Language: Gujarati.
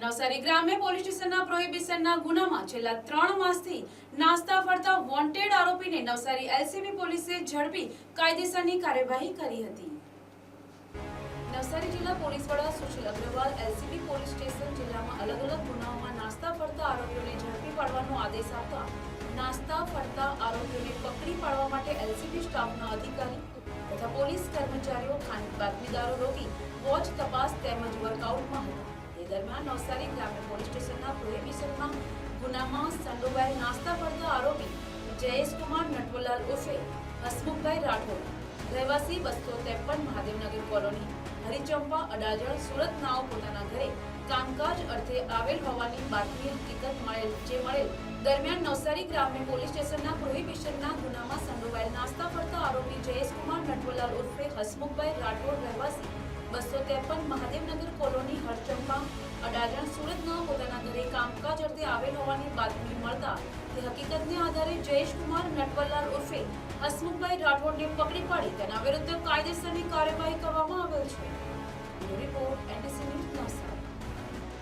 નવસારી ગ્રામ્ય પોલીસ સ્ટેશનના પ્રોહિબિશનના ગુનામાં છેલ્લા 3 માસથી નાસ્તા ફરતા વોન્ટેડ આરોપીને નવસારી એલસીબી પોલીસે ઝડપી કાયદેસરની કાર્યવાહી કરી હતી. નવસારી જિલ્લા પોલીસ વડા Sushil Agrawal LCB police station જિલ્લામાં અલગ અલગ ગુનાઓમાં નાસ્તા ફરતા આરોપીઓને ઝડપી પાડવાનો આદેશ આપતા નાસ્તા ફરતા આરોપીઓને પકડી પાડવા માટે એલસીબી સ્ટાફના અધિકારી તથા પોલીસ કર્મચારીઓ ખાનગી બાતમીદારો રોકી વોચ તપાસ તેમજ વર્કઆઉટમાં હતા. તે દરમિયાન નવસારી ગ્રામ્ય પોલીસ સ્ટેશનના પ્રોહિબિશનમાં ગુનામાં સંડોવાયેલ નાસ્તા ફરતા આરોપી જયેશકુમાર નટવરલાલ ઉર્ફે હસમુખભાઈ રાઠોડ રહેવાસી 253 મહાદેવનગર કોલોની હરિચંપા અડાજણ સુરત નાઓ પોતાના ઘરે કામકાજ અર્થે આવેલ હોવાની બાતમી હકીકત મળેલ દરમિયાન નવસારી ગ્રામ્ય પોલીસ સ્ટેશનના પ્રોહિબિશનના ગુનામાં સંડોવાયેલ નાસ્તા ફરતા આરોપી જયેશકુમાર નટવરલાલ ઉર્ફે હસમુખભાઈ રાઠોડ રહેવાસી 253 મહાદેવનગર કોલોની હરચંપા અડાજણ સુરત નાઓ પોતાના ઘરે કામકાજ અર્થે આવેલ હોવાની બાતમી મળતા તે હકીકતને આધારે જયેશકુમાર નટવરલાલ ઉર્ફે હસમુખભાઈ રાઠોડને પકડી પાડી તેના વિરુદ્ધ કાયદેસરની કાર્યવાહી કરવામાં આવેલ છે. Report NTC news Navsari.